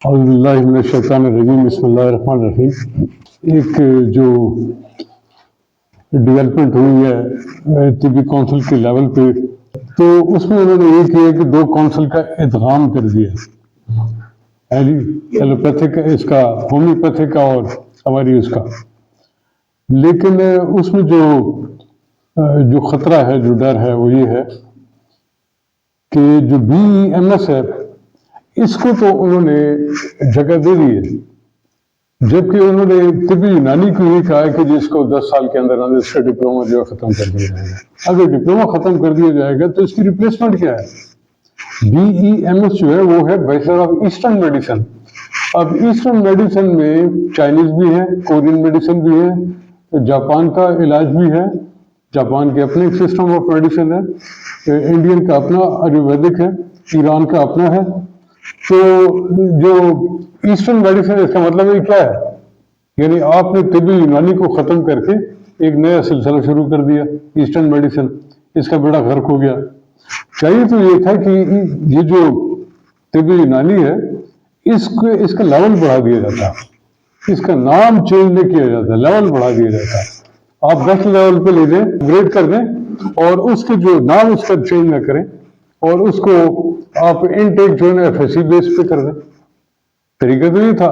اعوذ باللہ من الشیطان الرجیم، بسم اللہ الرحمن الرحیم۔ ایک جو ڈیولپمنٹ ہوئی ہے طبی کونسل کے لیول پہ، تو اس میں انہوں نے یہ کیا کہ دو کونسل کا ادغام کر دیا ہے جی، ایلوپیتھک اس کا، ہومیوپیتھک کا اور ہماری اس کا۔ لیکن اس میں جو خطرہ ہے، جو ڈر ہے، وہ یہ ہے کہ جو BEMS ہے، اس کو تو انہوں نے جگہ دے دی ہے، جبکہ انہوں نے طبی یونانی کو یہ کہا ہے کہ جس کو 10 سال کے اندر اس کا ڈپلوما جو ہے ختم کر دیا جائے گا۔ اگر ڈپلوما ختم کر دیا جائے گا تو اس کی ریپلیسمنٹ کیا ہے؟ BEMS جو ہے وہ ہے بیچلر آف ایسٹرن میڈیسن۔ اب ایسٹرن میڈیسن میں چائنیز بھی ہے، کورین میڈیسن بھی ہے، جاپان کا علاج بھی ہے، جاپان کے اپنے ایک سسٹم آف میڈیسن ہے، انڈین کا اپنا آیورویدک ہے، ایران کا اپنا ہے۔ تو جو ایسٹرن میڈیسن، اس کا مطلب یہ کیا ہے؟ یعنی آپ نے طبی یونانی کو ختم کر کے ایک نیا سلسلہ شروع کر دیا، ایسٹرن میڈیسن، اس کا بیڑا غرق ہو گیا۔ چاہیے تو یہ تھا کہ یہ جو طبی یونانی ہے، اس کا لیول بڑھا دیا جاتا، اس کا نام چینج نہیں کیا جاتا، لیول بڑھا دیا جاتا۔ آپ 10 لیول پہ لے دیں، گریڈ کر دیں، اور اس کے جو نام اس کا چینج نہ کریں، اور اس کو آپ انٹیک جو ہے FSC بیس پہ کر دیں۔ طریقہ تو یہ تھا،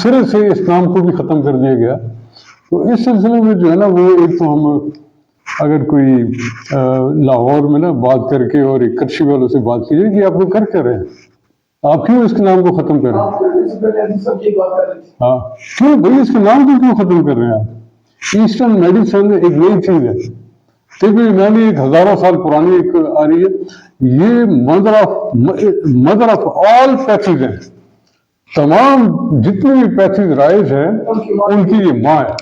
سرے سے اس نام کو بھی ختم کر دیا گیا۔ تو اس سلسلے میں جو ہے نا، وہ ایک تو ہم اگر کوئی لاہور میں نا بات کر کے اور ایک کرشی والوں سے بات کیجیے کہ آپ وہ کر رہے ہیں، آپ کیوں اس کے نام کو ختم کر رہے ہیں؟ ہاں، کیوں بھائی اس کے نام کو کیوں ختم کر رہے ہیں آپ؟ ایسٹرن میڈیسن ایک نئی چیز ہے، طبی یونانی ایک ہزاروں سال پرانی ایک آ رہی ہے۔ یہ مدر آف آل پیتھیز ہیں، تمام جتنے بھی پیتھیز رائج ہیں ان کی یہ ماں ہے،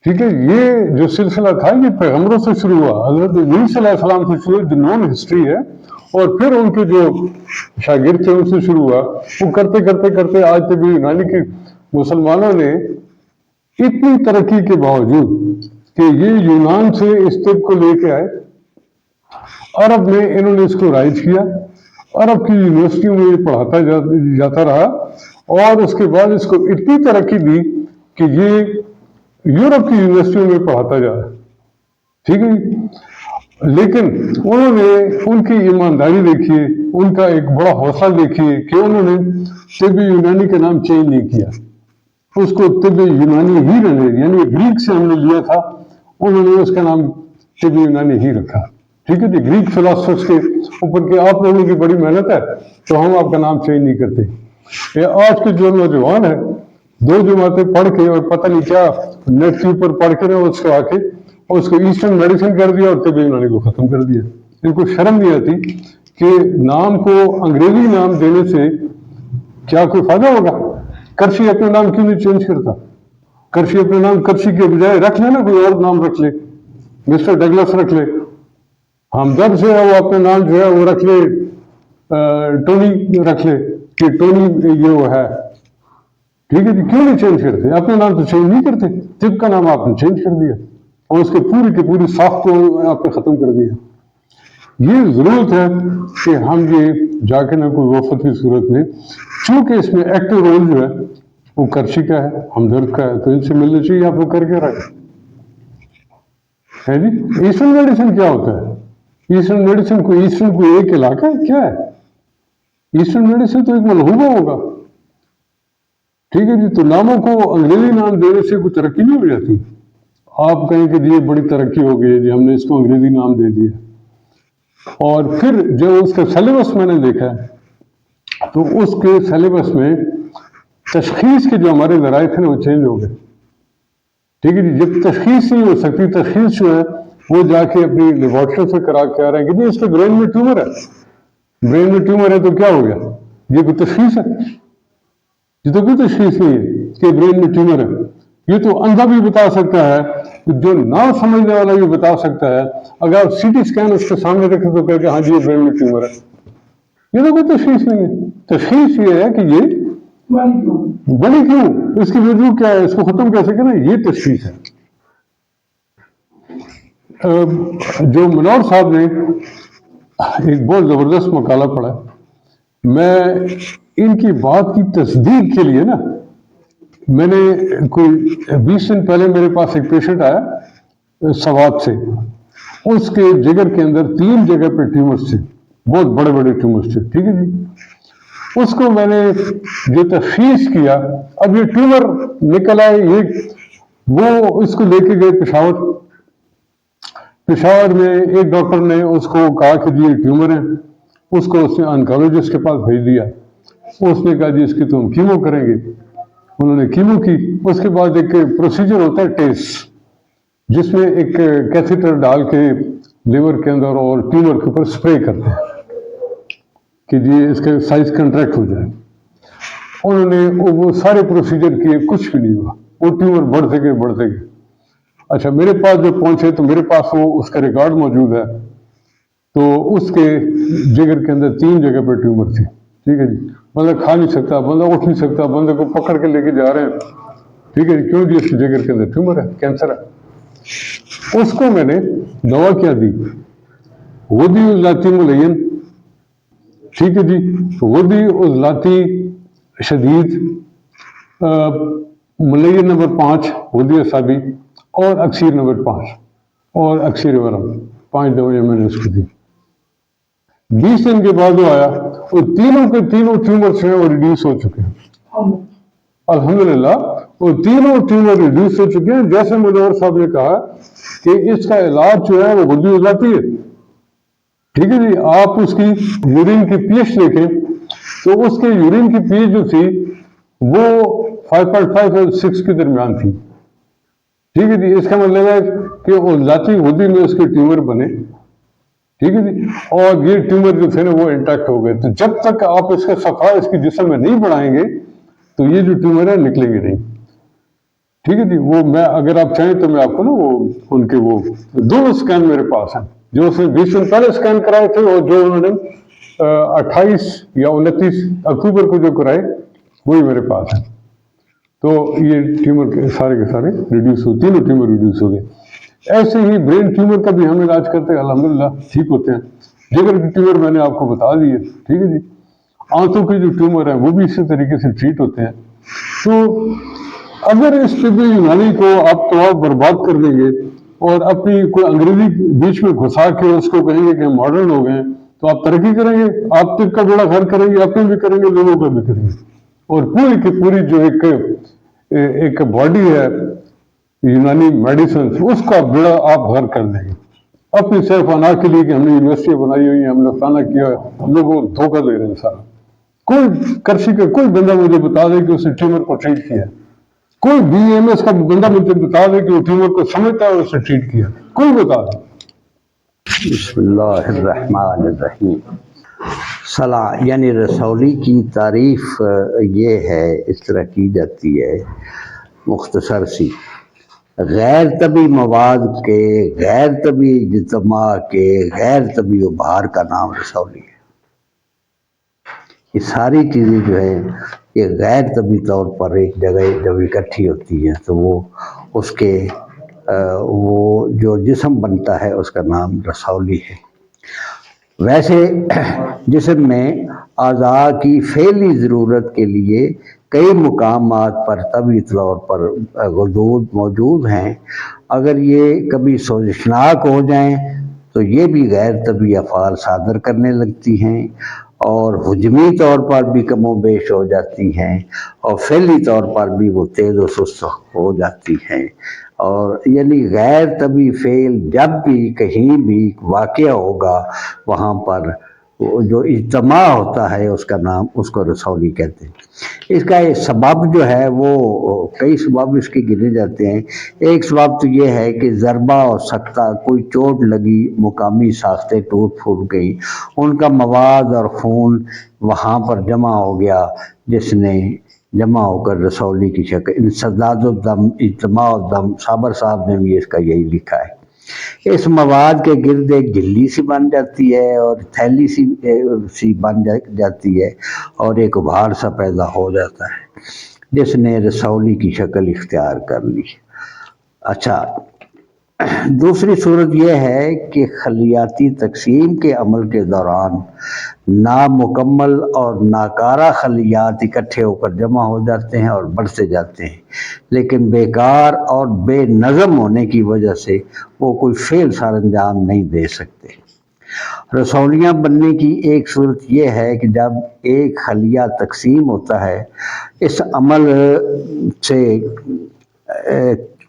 ٹھیک ہے۔ یہ جو سلسلہ تھا یہ پیغمبروں سے شروع ہوا، حضرت نبی صلی اللہ علیہ وسلم سے شروع، جو نون ہسٹری ہے، اور پھر ان کے جو شاگرد تھے ان سے شروع ہوا۔ وہ کرتے کرتے کرتے آج طبی یونانی کے مسلمانوں نے اتنی ترقی کے باوجود کہ یہ یونان سے اس طب کو لے کے آئے، عرب میں انہوں نے اس کو رائج کیا، عرب کی یونیورسٹیوں میں یہ پڑھاتا جاتا رہا، اور اس کے بعد اس کو اتنی ترقی دی کہ یہ یورپ کی یونیورسٹیوں میں پڑھاتا جا رہا ہے، ٹھیک ہے۔ لیکن انہوں نے ان کی ایمانداری دیکھیے، ان کا ایک بڑا حوصلہ دیکھیے کہ انہوں نے طبی یونانی کا نام چینج نہیں کیا، اس کو طب یونانی ہی رہنے، یعنی گریک سے ہم نے لیا تھا، انہوں نے اس کا نام طب یونانی ہی رکھا، ٹھیک ہے جی۔ گریک فلاسفرس کے اوپر کہ آپ لوگوں کی بڑی محنت ہے تو ہم آپ کا نام چینج نہیں کرتے۔ یہ آج کے جو نوجوان ہیں، 2 جماعتیں پڑھ کے اور پتہ نہیں کیا نیٹ کے اوپر پڑھ کے اس کو آ کے اور اس کو ایسٹرن میڈیسن کر دیا اور طب یونانی کو ختم کر دیا۔ ان کو شرم نہیں آتی کہ نام کو انگریزی نام دینے سے کیا کوئی فائدہ ہوگا؟ کرشی اپنا نام کیوں نہیں چینج کرتا؟ کرشی اپنا نام کرشی کے بجائے رکھ لے نا، کوئی اور نام رکھ لے، مسٹر ڈگلس رکھ لے، ہمدرد سے ہے وہ اپنا نام جو ہے وہ رکھ لے، ٹونی رکھ لے کہ ٹونی یہ وہ ہے، ٹھیک ہے جی۔ کیوں نہیں چینج کرتے؟ اپنا نام تو چینج نہیں کرتے، طب کا نام آپ نے چینج کر دیا اور اس کے پوری کی پوری ساخت کو آپ نے ختم کر دیا۔ یہ ضرورت ہے کہ ہم یہ جا کے نہ کوئی وفد کی صورت میں، چونکہ اس میں ایکٹیو رول جو ہے وہ کرشی کا ہے، ہمدرد کا ہے، تو ان سے ملنا چاہیے، آپ وہ کر کے رکھیں ہے جی۔ ایسٹرن میڈیسن کیا ہوتا ہے؟ ایسٹرن میڈیسن کو، ایسٹرن کو ایک علاقہ ہے کیا ہے؟ ایسٹرن میڈیسن تو ایک ملحوظہ ہوگا، ٹھیک ہے جی۔ تو ناموں کو انگریزی نام دینے سے کوئی ترقی نہیں ہو جاتی۔ آپ کہیں کہ جی بڑی ترقی ہو گئی ہے جی، ہم نے اس کو انگریزی نام دے دیا، اور پھر جو اس کا سلیبس میں نے دیکھا ہے تو اس کے سلیبس میں تشخیص کے جو ہمارے ذرائع تھے نا وہ چینج ہو گئے، ٹھیک ہے جی۔ جب تشخیص نہیں ہو سکتی، تشخیص جو ہے وہ جا کے اپنی لیبارٹری سے کرا کے آ رہے ہیں کہ جی اس کے برین میں ٹیومر ہے، برین میں ٹیومر ہے تو کیا ہو گیا؟ یہ کوئی تشخیص ہے؟ یہ تو کوئی تشخیص نہیں ہے کہ برین میں ٹیومر ہے۔ یہ تو اندھا بھی بتا سکتا ہے، جو نہ سمجھنے والا بھی بتا سکتا ہے۔ اگر آپ CT اسکین اس کے سامنے رکھیں تو کہہ کہ ہاں جی یہ برین میں ٹیومر ہے، یہ تو کوئی تشخیص نہیں ہے۔ تشخیص یہ ہے کہ یہ بڑی کیوں، اس کی وجہ کیا ہے، اس کو ختم کیسے کریں، یہ تشخیص ہے۔ جو منور صاحب نے ایک بہت زبردست مقالہ پڑھا میں ان کی بات کی تصدیق کے لیے نا، میں نے کوئی 20 دن پہلے میرے پاس ایک پیشنٹ آیا سوات سے، اس کے جگر کے اندر 3 جگہ پہ ٹیومرز تھے، بہت بڑے بڑے ٹیومرز تھے، ٹھیک ہے جی۔ اس کو میں نے جو تشخیص کیا، اب یہ ٹیومر نکل آئے، وہ اس کو لے کے گئے پشاور میں ایک ڈاکٹر نے اس کو کہا کہ جی یہ ٹیومر ہے، اس کو اس نے آنکالوجسٹ کے پاس بھیج دیا، اس نے کہا جی اس کی تو ہم کیمو کریں گے، انہوں نے کیمو کی، اس کے بعد ایک پروسیجر ہوتا ہے ٹیس، جس میں ایک کیتھیٹر ڈال کے لیور کے اندر اور ٹیومر کے اوپر سپرے کرتے ہیں کہ جی اس کا سائز کنٹریکٹ ہو جائے۔ انہوں نے وہ سارے پروسیجر کیے، کچھ بھی نہیں ہوا، وہ ٹیومر بڑھتے گئے۔ اچھا میرے پاس جب پہنچے تو میرے پاس وہ اس کا ریکارڈ موجود ہے، تو اس کے جگر کے اندر 3 جگہ پہ ٹیومر تھی، ٹھیک ہے جی۔ بندہ کھا نہیں سکتا، بندہ اٹھ نہیں سکتا، بندے کو پکڑ کے لے کے جا رہے ہیں، ٹھیک ہے جی، کیوں جی اس کے جگر کے اندر ٹیومر ہے، کینسر ہے۔ اس کو میں نے دوا کیا دی، غدی عضلاتی ملین، ٹھیک ہے جی، غدی عضلاتی شدید، ملین نمبر 5 غدی اعصابی، اور اکسیر نمبر 5 اور اکسیر ورم، 5 دوائیں میں نے اس کو دی۔ 20 دن کے بعد وہ آیا، وہ تینوں کے تینوں ٹیومرز ہیں وہ ریڈیوس ہو چکے ہیں، الحمدللہ وہ تینوں ٹیومر ریڈیوس ہو چکے ہیں۔ جیسے منور صاحب نے کہا کہ اس کا علاج جو ہے وہ غدی عضلاتی ہے، ٹھیک ہے جی۔ آپ اس کی یورین کی پی ایچ دیکھیں تو اس کے یورین کی پی ایچ جو تھی وہ 5.5 اور 6 کے درمیان تھی، ٹھیک ہے جی۔ اس کا مطلب ہے کہ عضلاتی غدی میں اس کے ٹیومر بنے، ٹھیک ہے جی، اور یہ ٹیومر جو تھے نا وہ انٹیکٹ ہو گئے۔ تو جب تک آپ اس کا صفحہ اس کی جسم میں نہیں بڑھائیں گے تو یہ جو ٹیومر ہے نکلیں گے نہیں، ٹھیک ہے جی۔ وہ میں اگر آپ چاہیں تو میں آپ کو نا وہ ان کے وہ 2 اسکین میرے پاس ہیں، جو اس نے 20 دن پہلے اسکین کرائے تھے اور جو انہوں نے 28 یا 29 اکتوبر کو جو کرائے وہی میرے پاس ہیں۔ تو یہ ٹیومر کے سارے ریڈیوس ہوئے، تینوں ٹیومر ریڈیوس ہو گئے۔ ایسے ہی برین ٹیومر کا بھی ہم علاج کرتے ہیں، الحمدللہ ٹھیک ہوتے ہیں۔ جگر کے ٹیومر میں نے آپ کو بتا دیے، ٹھیک ہے جی۔ آنتوں کے جو ٹیومر ہیں وہ بھی اسی طریقے سے ٹریٹ ہوتے ہیں۔ تو اگر اس طب یونانی کو آپ تو برباد کر دیں گے اور اپنی کوئی انگریزی بیچ میں گھسا کے اس کو کہیں گے کہ ہم ماڈرن ہو گئے تو آپ ترقی کریں گے، آپ طب کا بڑا گھر کریں گے، اپنے بھی کریں گے، لوگوں کا بھی کریں گے، اور پوری کی پوری جو ایک باڈی ہے یونانی میڈیسن، اس کا بڑا آپ گھر کر دیں گے اپنی صرف انا کے لیے کہ ہم نے یونیورسٹی بنائی ہوئی ہیں، ہم نے فلانا کیا ہے، ہم لوگوں کو دھوکہ دے رہے ہیں سارا۔ کوئی کرسی کا کوئی بندہ مجھے بتا دے کہ اس نے ٹیومر کو ٹریٹ کیا، کوئی بی ایم ایس کا بندہ مجھے بتا دے کہ وہ ٹیومر کو سمجھتا ہے اور اس نے ٹریٹ کیا، کوئی بتا دے۔ بسم اللہ الرحمن الرحیم۔ صلاح یعنی رسولی کی تعریف یہ ہے، اس طرح کی جاتی ہے مختصر سی، غیر طبی مواد کے، غیر طبی اجتماع کے، غیر طبی ابھار کا نام رسولی ہے۔ یہ ساری چیزیں جو ہیں یہ غیر طبی طور پر ایک جگہ جب اکٹھی ہوتی ہیں تو وہ اس کے وہ جو جسم بنتا ہے اس کا نام رسولی ہے۔ ویسے جسم میں اعضاء کی فعلی ضرورت کے لیے کئی مقامات پر طبی طور پر غدود موجود ہیں، اگر یہ کبھی سوزشناک ہو جائیں تو یہ بھی غیر طبی افعال صادر کرنے لگتی ہیں، اور حجمی طور پر بھی کم و بیش ہو جاتی ہیں، اور فعلی طور پر بھی وہ تیز و سست ہو جاتی ہیں۔ اور یعنی غیر طبی فعل جب بھی کہیں بھی واقع ہوگا وہاں پر جو اجتماع ہوتا ہے اس کا نام، اس کو رسولی کہتے ہیں۔ اس کا ایک سبب جو ہے وہ کئی سبب اس کے گنے جاتے ہیں۔ ایک سبب تو یہ ہے کہ ضربہ اور سکتہ، کوئی چوٹ لگی، مقامی ساختیں ٹوٹ پھوٹ گئی، ان کا مواد اور خون وہاں پر جمع ہو گیا، جس نے جمع ہو کر رسولی کی شکل، انسداد الدم، اجتماع الدم، صابر صاحب نے بھی اس کا یہی لکھا ہے۔ اس مواد کے گرد ایک جھلی سی بن جاتی ہے اور تھیلی سی بن جاتی ہے اور ایک ابھار سا پیدا ہو جاتا ہے جس نے رسولی کی شکل اختیار کر لی۔ اچھا، دوسری صورت یہ ہے کہ خلیاتی تقسیم کے عمل کے دوران نامکمل اور ناکارہ خلیات اکٹھے ہو کر جمع ہو جاتے ہیں اور بڑھتے جاتے ہیں، لیکن بیکار اور بے نظم ہونے کی وجہ سے وہ کوئی فعل سر انجام نہیں دے سکتے۔ رسولیاں بننے کی ایک صورت یہ ہے کہ جب ایک خلیہ تقسیم ہوتا ہے، اس عمل سے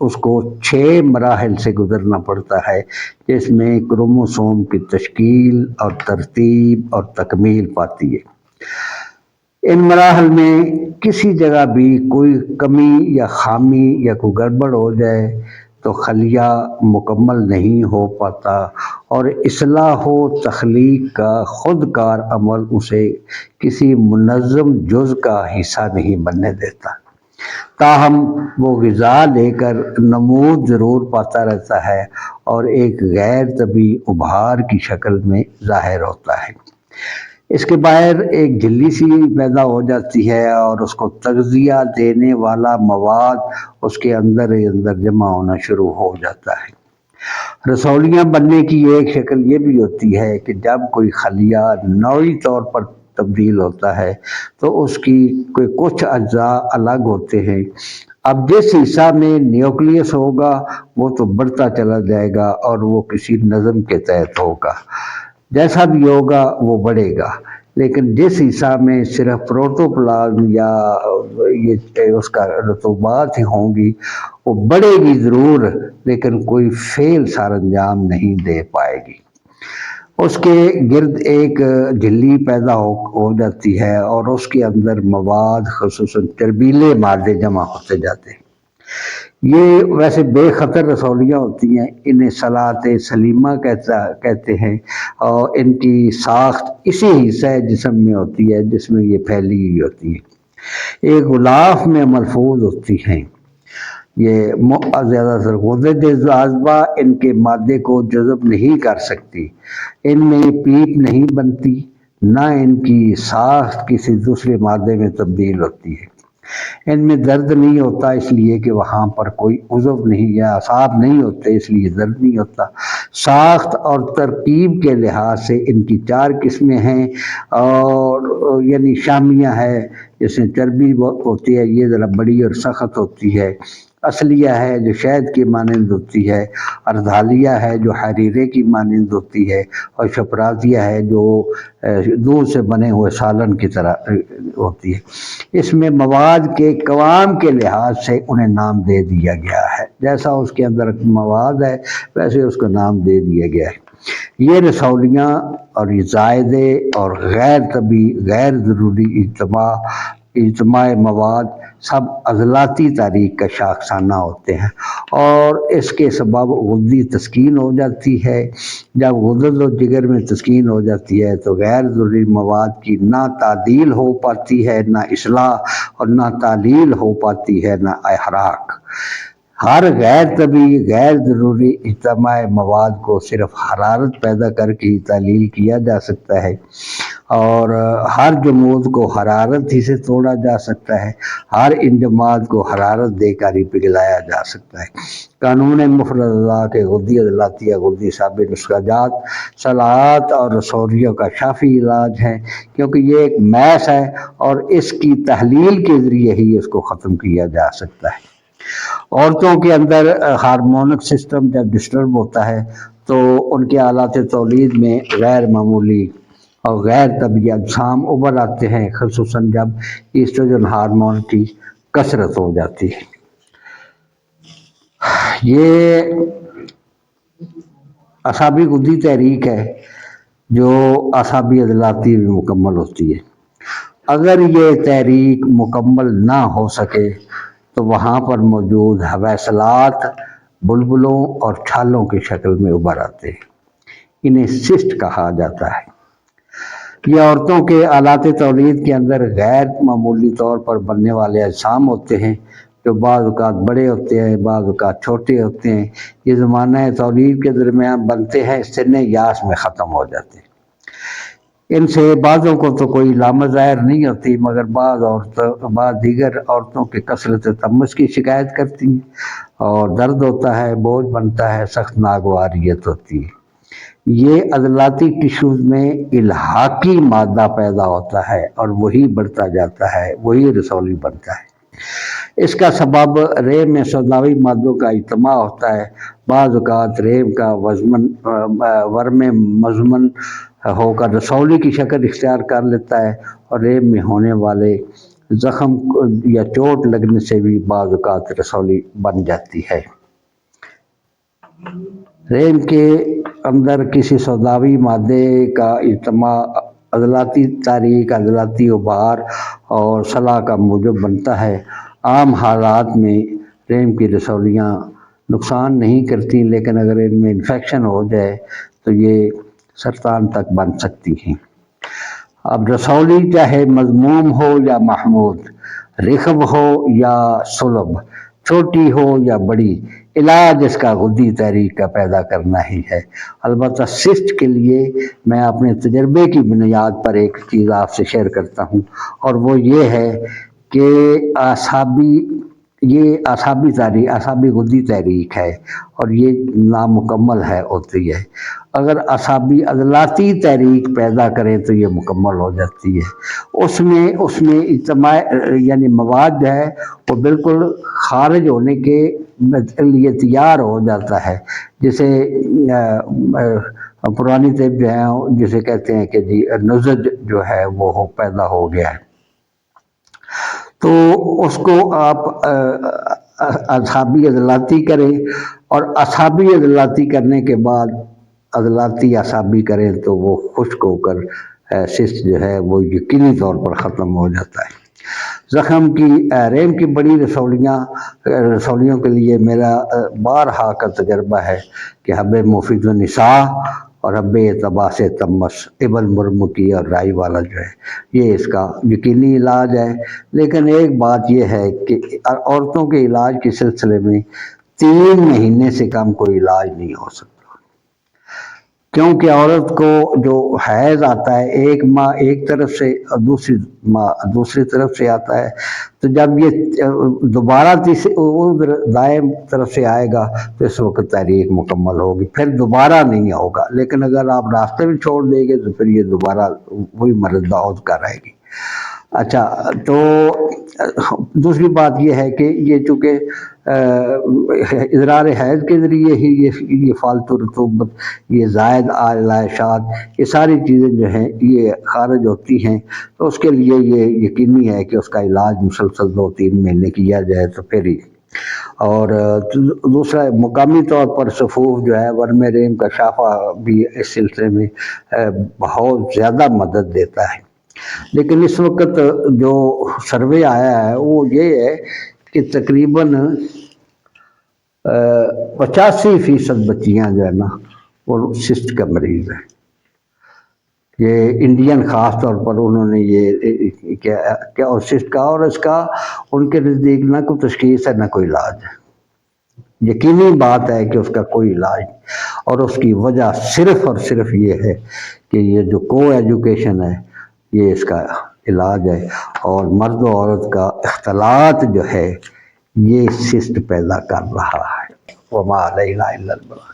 اس کو 6 مراحل سے گزرنا پڑتا ہے، جس میں کروموسوم کی تشکیل اور ترتیب اور تکمیل پاتی ہے۔ ان مراحل میں کسی جگہ بھی کوئی کمی یا خامی یا کوئی گڑبڑ ہو جائے تو خلیہ مکمل نہیں ہو پاتا، اور اصلاح و تخلیق کا خود کار عمل اسے کسی منظم جز کا حصہ نہیں بننے دیتا، تاہم وہ غذا لے کر نمود ضرور پاتا رہتا ہے اور ایک غیر طبیعی ابھار کی شکل میں ظاہر ہوتا ہے۔ اس کے باہر ایک جھلی سی پیدا ہو جاتی ہے اور اس کو تغذیہ دینے والا مواد اس کے اندر ہی اندر جمع ہونا شروع ہو جاتا ہے۔ رسولیاں بننے کی ایک شکل یہ بھی ہوتی ہے کہ جب کوئی خلیہ نوعی طور پر تبدیل ہوتا ہے تو اس کی کوئی کچھ اجزاء الگ ہوتے ہیں۔ اب جس حصہ میں نیوکلیس ہوگا وہ تو بڑھتا چلا جائے گا اور وہ کسی نظم کے تحت ہوگا، جیسا بھی ہوگا وہ بڑھے گا، لیکن جس حصہ میں صرف پروٹوپلازم یا یہ اس کا رطوبات ہی ہوں گی وہ بڑھے گی ضرور، لیکن کوئی فعل سر انجام نہیں دے پائے گی۔ اس کے گرد ایک جھلی پیدا ہو جاتی ہے اور اس کے اندر مواد خصوصاً چربیلے مادے جمع ہوتے جاتے ہیں۔ یہ ویسے بے خطر رسولیاں ہوتی ہیں، انہیں صلاۃ سلیمہ کہتے ہیں، اور ان کی ساخت اسی حصہ جسم میں ہوتی ہے جس میں یہ پھیلی ہوئی ہوتی ہے، ایک غلاف میں محفوظ ہوتی ہیں۔ یہ زیادہ تر غدد جاذبہ ان کے مادے کو جذب نہیں کر سکتی، ان میں پیپ نہیں بنتی، نہ ان کی ساخت کسی دوسرے مادے میں تبدیل ہوتی ہے۔ ان میں درد نہیں ہوتا اس لیے کہ وہاں پر کوئی عضو نہیں یا اعصاب نہیں ہوتے، اس لیے درد نہیں ہوتا۔ ساخت اور ترکیب کے لحاظ سے ان کی 4 قسمیں ہیں، اور یعنی شامیہ ہے جس میں چربی ہوتی ہے، یہ ذرا بڑی اور سخت ہوتی ہے۔ اصلیہ ہے جو شہد کی مانند ہوتی ہے، اردھالیہ ہے جو حریرے کی مانند ہوتی ہے، اور شپرازیہ ہے جو دودھ سے بنے ہوئے سالن کی طرح ہوتی ہے۔ اس میں مواد کے قوام کے لحاظ سے انہیں نام دے دیا گیا ہے، جیسا اس کے اندر مواد ہے ویسے اس کو نام دے دیا گیا ہے۔ یہ رسولیاں اور یہ زائدے اور غیر طبی غیر ضروری اجتماع مواد سب عضلاتی تاریخ کا شاخسانہ ہوتے ہیں، اور اس کے سبب غدی تسکین ہو جاتی ہے۔ جب غدد و جگر میں تسکین ہو جاتی ہے تو غیر ضروری مواد کی نہ تعدیل ہو پاتی ہے، نہ اصلاح، اور نہ تعلیل ہو پاتی ہے، نہ احراق۔ ہر غیر طبیعی غیر ضروری اجتماع مواد کو صرف حرارت پیدا کر کے ہی تعلیل کیا جا سکتا ہے، اور ہر جمود کو حرارت ہی سے توڑا جا سکتا ہے، ہر انجماد کو حرارت دے کر ہی پگھلایا جا سکتا ہے۔ قانون مفرد اعضاء کے غدی عضلاتی یا غدی ثابت نسخہ جات صلاحات اور رسولیوں کا شافی علاج ہے، کیونکہ یہ ایک میس ہے اور اس کی تحلیل کے ذریعے ہی اس کو ختم کیا جا سکتا ہے۔ عورتوں کے اندر ہارمونک سسٹم جب ڈسٹرب ہوتا ہے تو ان کے آلات تولید میں غیر معمولی اور غیر طبیعی اجسام ابھر آتے ہیں، خصوصاً جب ایسٹروجن ہارمون کی کثرت ہو جاتی ہے۔ یہ اعصابی غدی تحریک ہے جو اعصابی عضلاتی میں مکمل ہوتی ہے۔ اگر یہ تحریک مکمل نہ ہو سکے تو وہاں پر موجود حویصلات بلبلوں اور چھالوں کی شکل میں ابھر آتے ہیں، انہیں سسٹ کہا جاتا ہے۔ یہ عورتوں کے آلات تولید کے اندر غیر معمولی طور پر بننے والے اجسام ہوتے ہیں، جو بعض اوقات بڑے ہوتے ہیں، بعض اوقات چھوٹے ہوتے ہیں۔ یہ زمانہ تولید کے درمیان بنتے ہیں، سن یاس میں ختم ہو جاتے ہیں۔ ان سے بعضوں کو تو کوئی علامت ظاہر نہیں ہوتی، مگر بعض دیگر عورتوں کے کثرت تمس کی شکایت کرتی ہیں، اور درد ہوتا ہے، بوجھ بنتا ہے، سخت ناگواریت ہوتی ہے۔ یہ عضلاتی ٹشوز میں الحاقی مادہ پیدا ہوتا ہے اور وہی بڑھتا جاتا ہے، وہی رسولی بنتا ہے۔ اس کا سبب رحم میں سوداوی مادوں کا اجتماع ہوتا ہے۔ بعض اوقات رحم کا ورم مضمن ہو کر رسولی کی شکل اختیار کر لیتا ہے، اور رحم میں ہونے والے زخم یا چوٹ لگنے سے بھی بعض اوقات رسولی بن جاتی ہے۔ رحم کے اندر کسی سوداوی مادے کا اجتماع عضلاتی تحریک، عضلاتی ابھار اور صلع کا موجب بنتا ہے۔ عام حالات میں رحم کی رسولیاں نقصان نہیں کرتی، لیکن اگر ان میں انفیکشن ہو جائے تو یہ سرطان تک بن سکتی ہیں۔ اب رسولی چاہے مذموم ہو یا محمود، رخم ہو یا صلب، چھوٹی ہو یا بڑی، علاج اس کا غدی تحریک کا پیدا کرنا ہی ہے۔ البتہ سسٹ کے لیے میں اپنے تجربے کی بنیاد پر ایک چیز آپ سے شیئر کرتا ہوں، اور وہ یہ ہے کہ اعصابی غدی تحریک ہے، اور یہ نامکمل ہوتی ہے۔ اگر اعصابی عضلاتی تحریک پیدا کریں تو یہ مکمل ہو جاتی ہے۔ اس میں اجتماع یعنی مواد جو ہے وہ بالکل خارج ہونے کے لیے تیار ہو جاتا ہے، جسے پرانی طب جو ہے جسے کہتے ہیں کہ جی نزج جو ہے وہ پیدا ہو گیا ہے۔ تو اس کو آپ اعصابی عضلاتی کریں، اور اعصابی عضلاتی کرنے کے بعد عضلاتی اعصابی کریں تو وہ خشک ہو کر سسٹ جو ہے وہ یقینی طور پر ختم ہو جاتا ہے۔ رحم کی بڑی رسولیوں کے لیے میرا بارہا کا تجربہ ہے کہ حب مفید النساء اور حب اعتباس تمس، ابن مرمکی اور رائی والا جو ہے یہ اس کا یقینی علاج ہے۔ لیکن ایک بات یہ ہے کہ عورتوں کے علاج کے سلسلے میں 3 مہینے سے کم کوئی علاج نہیں ہو سکتا، کیونکہ عورت کو جو حیض آتا ہے ایک ماہ ایک طرف سے اور دوسری ماہ دوسری طرف سے آتا ہے، تو جب یہ دوبارہ دائم طرف سے آئے گا تو اس وقت تحریک مکمل ہوگی، پھر دوبارہ نہیں ہوگا۔ لیکن اگر آپ راستے میں چھوڑ دیں گے تو پھر یہ دوبارہ وہی مرض دعوت کر آئے گی۔ اچھا، تو دوسری بات یہ ہے کہ یہ چونکہ اضرار حیض کے ذریعے ہی یہ فالتو رطوبت، یہ زائد علائشات، یہ ساری چیزیں جو ہیں یہ خارج ہوتی ہیں، تو اس کے لیے یہ یقینی ہے کہ اس کا علاج مسلسل 2-3 مہینے کیا جائے تو پھر ہی۔ اور دوسرا مقامی طور پر صفوف جو ہے ورم رحم کا شافہ بھی اس سلسلے میں بہت زیادہ مدد دیتا ہے۔ لیکن اس وقت جو سروے آیا ہے وہ یہ ہے کہ تقریباً 85% بچیاں جو ہے نا وہ سسٹ کا مریض ہیں۔ یہ انڈین خاص طور پر انہوں نے یہ کیا سسٹ کا، اور اس کا ان کے نزدیک نہ کوئی تشخیص ہے نہ کوئی علاج ہے۔ یقینی بات ہے کہ اس کا کوئی علاج نہیں، اور اس کی وجہ صرف اور صرف یہ ہے کہ یہ جو کو ایجوکیشن ہے یہ اس کا علاج ہے، اور مرد و عورت کا اختلاط جو ہے یہ سسٹ پیدا کر رہا ہے۔ وما علینا الا البلاغ۔